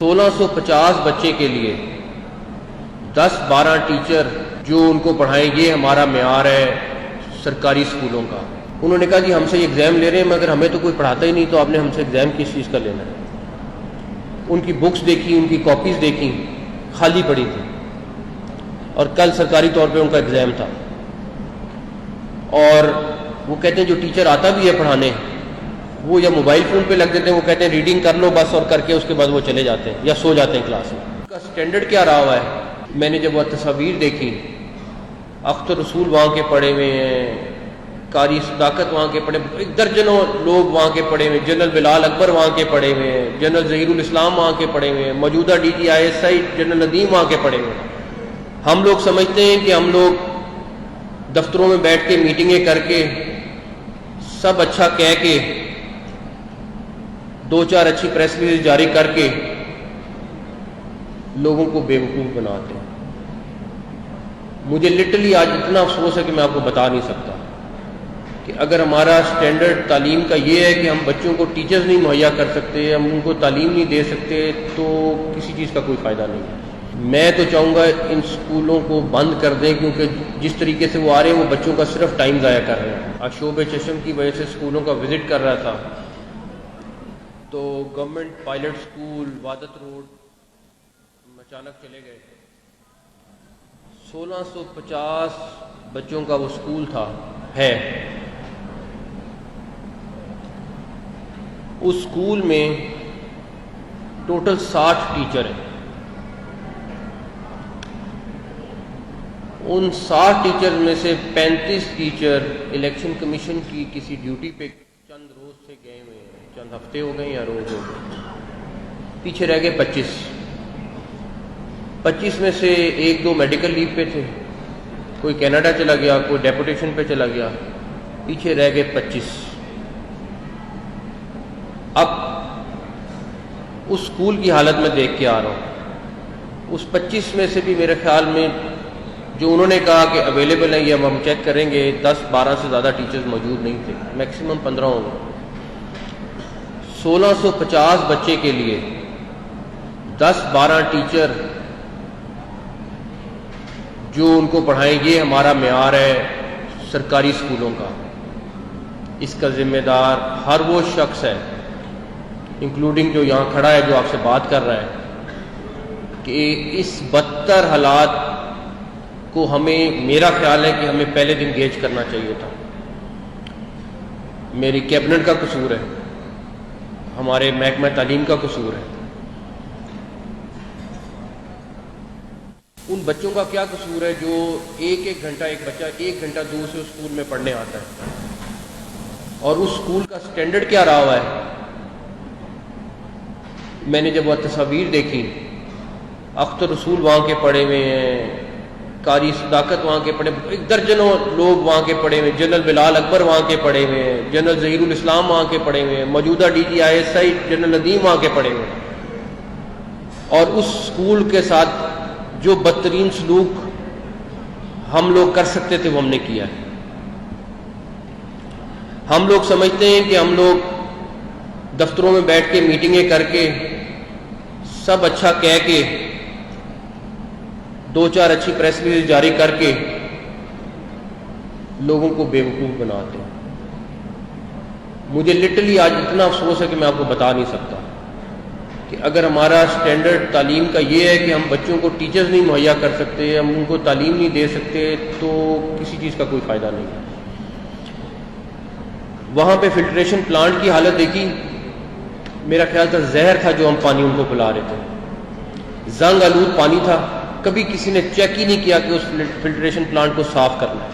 1650 بچے کے لیے 10-12 ٹیچر جو ان کو پڑھائیں، یہ ہمارا معیار ہے سرکاری اسکولوں کا۔ انہوں نے کہا جی ہم سے یہ ایگزام لے رہے ہیں مگر ہمیں تو کوئی پڑھاتا ہی نہیں، تو آپ نے ہم سے ایگزام کس چیز کا لینا ہے؟ ان کی بکس دیکھی، ان کی کاپیز دیکھی، خالی پڑی تھی، اور کل سرکاری طور پہ ان کا ایگزام تھا۔ اور وہ کہتے ہیں جو ٹیچر آتا بھی ہے پڑھانے، وہ یا موبائل فون پہ لگ دیتے ہیں، وہ کہتے ہیں ریڈنگ کر لو بس، اور کر کے اس کے بعد وہ چلے جاتے ہیں یا سو جاتے ہیں کلاس میں۔ ان کا سٹینڈرڈ کیا رہا ہوا ہے؟ میں نے جب وہ تصاویر دیکھی، اختر رسول وہاں کے پڑھے ہوئے ہیں، قاری صداقت وہاں کے پڑھے، درجنوں لوگ وہاں کے پڑھے ہوئے ہیں، جنرل بلال اکبر وہاں کے پڑھے ہوئے ہیں، جنرل ظہیر الاسلام وہاں کے پڑھے ہوئے ہیں، موجودہ D G ISI general Nadeem وہاں کے پڑھے ہوئے ہیں۔ ہم لوگ سمجھتے ہیں کہ ہم لوگ دفتروں میں بیٹھ کے میٹنگیں کر کے سب اچھا کہہ کے 2-4 اچھی پریس ریلیز جاری کر کے لوگوں کو بیوقوف بناتے ہیں۔ مجھے لٹرلی آج اتنا افسوس ہے کہ میں آپ کو بتا نہیں سکتا کہ اگر ہمارا سٹینڈرڈ تعلیم کا یہ ہے کہ ہم بچوں کو ٹیچرز نہیں مہیا کر سکتے، ہم ان کو تعلیم نہیں دے سکتے، تو کسی چیز کا کوئی فائدہ نہیں ہے۔ میں تو چاہوں گا ان سکولوں کو بند کر دیں، کیونکہ جس طریقے سے وہ آ رہے ہیں وہ بچوں کا صرف ٹائم ضائع کر رہے ہیں۔ آج شعبِ چشم کی وجہ سے سکولوں کا وزٹ کر رہا تھا، تو گورنمنٹ پائلٹ سکول وادت روڈ اچانک چلے گئے تھے۔ 1650 بچوں کا وہ سکول ہے۔ اس سکول میں ٹوٹل 60 ٹیچر ہیں۔ ان 60 ٹیچر میں سے 35 ٹیچر الیکشن کمیشن کی کسی ڈیوٹی پہ چند روز سے گئے ہوئے ہیں، چند ہفتے ہو گئے یا روز ہو گئے، پیچھے رہ گئے 25 میں سے 1-2 میڈیکل لیو پہ تھے، کوئی کینیڈا چلا گیا، کوئی ڈیپوٹیشن پہ چلا گیا، پیچھے رہ گئے 25۔ اب اس سکول کی حالت میں دیکھ کے آ رہا ہوں، اس 25 میں سے بھی میرے خیال میں جو انہوں نے کہا کہ اویلیبل ہیں، یہ ہم چیک کریں گے، 10-12 سے زیادہ ٹیچرز موجود نہیں تھے، میکسیمم 15 ہوں گے۔ 1650 بچے کے لیے 10-12 ٹیچر جو ان کو پڑھائیں، یہ ہمارا معیار ہے سرکاری اسکولوں کا۔ اس کا ذمہ دار ہر وہ شخص ہے، انکلوڈنگ جو یہاں کھڑا ہے، جو آپ سے بات کر رہا ہے، کہ اس بدتر حالات کو میرا خیال ہے کہ ہمیں پہلے دن گیج کرنا چاہیے تھا۔ میری کیبنٹ کا قصور ہے، ہمارے محکمہ تعلیم کا قصور ہے۔ ان بچوں کا کیا قصور ہے جو ایک گھنٹہ، ایک بچہ 1 گھنٹہ دور سے اسکول میں پڑھنے آتا ہے، اور اس اسکول کا سٹینڈرڈ کیا رہا ہوا ہے؟ میں نے جب وہ تصاویر دیکھی، اختر رسول وہاں کے پڑھے ہوئے ہیں، قاری صداقت وہاں کے پڑھے، درجنوں لوگ وہاں کے پڑھے ہوئے ہیں، جنرل بلال اکبر وہاں کے پڑھے ہوئے ہیں، جنرل ظہیر الاسلام وہاں کے پڑھے ہوئے ہیں، موجودہ D G ISI general Nadeem وہاں کے پڑھے ہوئے ہیں۔ اور اس سکول کے ساتھ جو بدترین سلوک ہم لوگ کر سکتے تھے وہ ہم نے کیا ہے۔ ہم لوگ سمجھتے ہیں کہ ہم لوگ دفتروں میں بیٹھ کے میٹنگیں کر کے سب اچھا کہہ کے 2-4 اچھی پریس ریلیز جاری کر کے لوگوں کو بیوقوف بناتے ہیں۔ مجھے لٹرلی آج اتنا افسوس ہے کہ میں آپ کو بتا نہیں سکتا کہ اگر ہمارا سٹینڈرڈ تعلیم کا یہ ہے کہ ہم بچوں کو ٹیچرز نہیں مہیا کر سکتے، ہم ان کو تعلیم نہیں دے سکتے، تو کسی چیز کا کوئی فائدہ نہیں ہے۔ وہاں پہ فلٹریشن پلانٹ کی حالت دیکھی، میرا خیال تھا زہر تھا جو ہم پانی ان کو پلا رہے تھے، زنگ آلود پانی تھا، کبھی کسی نے چیک ہی نہیں کیا کہ اس فلٹریشن پلانٹ کو صاف کرنا ہے۔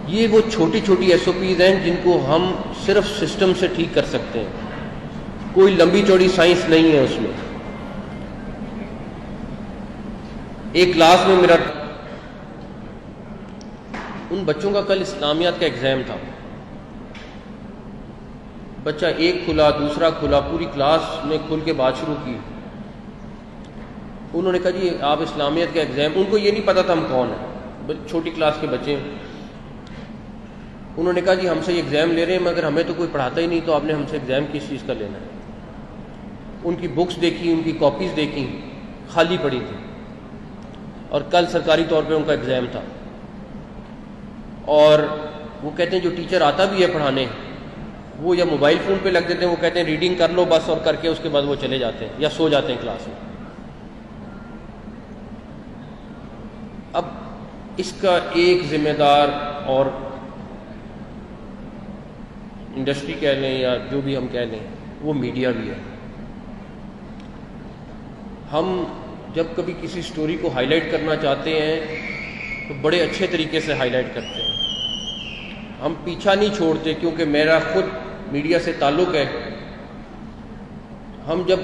یہ وہ چھوٹی چھوٹی SOPs ہیں جن کو ہم صرف سسٹم سے ٹھیک کر سکتے ہیں، کوئی لمبی چوڑی سائنس نہیں ہے اس میں۔ ایک کلاس میں میرا ان بچوں کا کل اسلامیات کا ایگزام تھا، بچہ ایک کھلا، دوسرا کھلا، پوری کلاس میں کھل کے بات شروع کی۔ انہوں نے کہا جی آپ اسلامیات کا ایگزام، ان کو یہ نہیں پتا تھا ہم کون ہیں، چھوٹی کلاس کے بچے ہیں۔ انہوں نے کہا جی ہم سے یہ ایگزام لے رہے ہیں مگر ہمیں تو کوئی پڑھاتا ہی نہیں، تو آپ نے ہم سے ایگزام کس چیز کا لینا ہے؟ ان کی بکس دیکھی, ان کی کاپیز دیکھی, خالی پڑی تھی, اور کل سرکاری طور پہ ان کا ایگزام تھا, اور وہ کہتے ہیں جو ٹیچر آتا بھی ہے پڑھانے وہ یا موبائل فون پہ لگ دیتے ہیں, وہ کہتے ہیں ریڈنگ کر لو بس, اور کر کے اس کے بعد وہ چلے جاتے ہیں یا سو جاتے ہیں کلاس میں. اب اس کا ایک ذمہ دار, اور انڈسٹری کہہ لیں یا جو بھی ہم کہہ لیں, وہ میڈیا بھی ہے. ہم جب کبھی کسی سٹوری کو ہائی لائٹ کرنا چاہتے ہیں تو بڑے اچھے طریقے سے ہائی لائٹ کرتے ہیں, ہم پیچھا نہیں چھوڑتے, کیونکہ میرا خود میڈیا سے تعلق ہے. ہم جب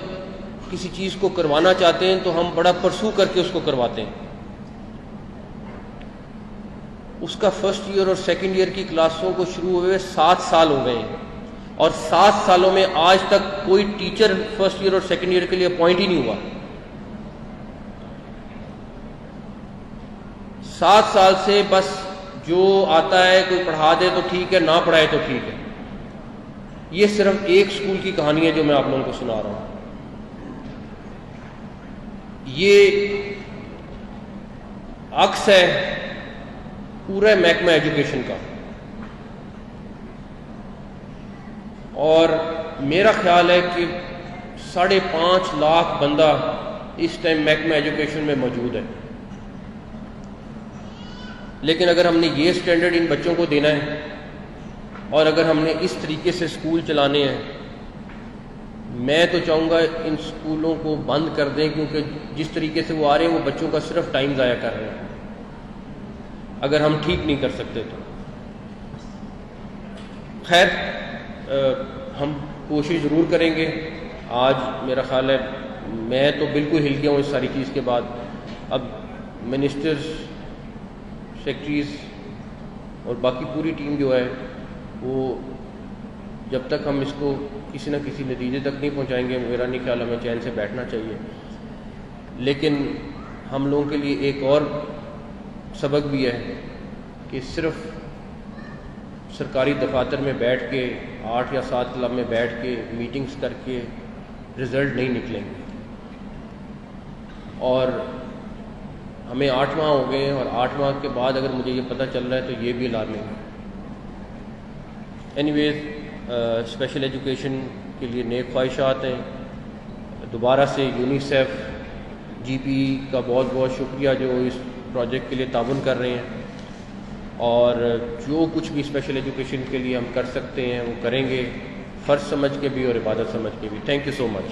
کسی چیز کو کروانا چاہتے ہیں تو ہم بڑا پرسو کر کے اس کو کرواتے ہیں. اس کا فرسٹ ایئر اور سیکنڈ ایئر کی کلاسوں کو شروع ہوئے 7 سال ہو گئے ہیں, اور 7 سالوں میں آج تک کوئی ٹیچر فرسٹ ایئر اور سیکنڈ ایئر کے لیے اپوائنٹ ہی نہیں ہوا. 7 سال سے بس جو آتا ہے کوئی پڑھا دے تو ٹھیک ہے, نہ پڑھائے تو ٹھیک ہے. یہ صرف ایک سکول کی کہانی ہے جو میں آپ لوگوں کو سنا رہا ہوں. یہ عکس ہے پورا محکمہ ایجوکیشن کا, اور میرا خیال ہے کہ 5.5 لاکھ بندہ اس ٹائم محکمہ ایجوکیشن میں موجود ہے. لیکن اگر ہم نے یہ سٹینڈرڈ ان بچوں کو دینا ہے, اور اگر ہم نے اس طریقے سے سکول چلانے ہیں, میں تو چاہوں گا ان سکولوں کو بند کر دیں, کیونکہ جس طریقے سے وہ آ رہے ہیں وہ بچوں کا صرف ٹائم ضائع کر رہے ہیں, اگر ہم ٹھیک نہیں کر سکتے تو. خیر, ہم کوشش ضرور کریں گے. آج میرا خیال ہے میں تو بالکل ہل گیا ہوں اس ساری چیز کے بعد. اب منسٹرز, سیکٹریز اور باقی پوری ٹیم جو ہے وہ جب تک ہم اس کو کسی نہ کسی نتیجے تک نہیں پہنچائیں گے, میرا نہیں خیال ہمیں چین سے بیٹھنا چاہیے. لیکن ہم لوگوں کے لیے ایک اور سبق بھی ہے کہ صرف سرکاری دفاتر میں بیٹھ کے 8 یا 7 کلب میں بیٹھ کے میٹنگز کر کے رزلٹ نہیں نکلیں گے. اور ہمیں 8 ماہ ہو گئے ہیں, اور 8 ماہ کے بعد اگر مجھے یہ پتہ چل رہا ہے تو یہ بھی الارمنگ ہے. اینی ویز, اسپیشل ایجوکیشن کے لیے نیک خواہشات ہیں. دوبارہ سے یونیسیف, جی پی کا بہت بہت شکریہ جو اس پروجیکٹ کے لیے تعاون کر رہے ہیں, اور جو کچھ بھی اسپیشل ایجوکیشن کے لیے ہم کر سکتے ہیں وہ کریں گے, فرض سمجھ کے بھی اور عبادت سمجھ کے بھی. Thank you so much.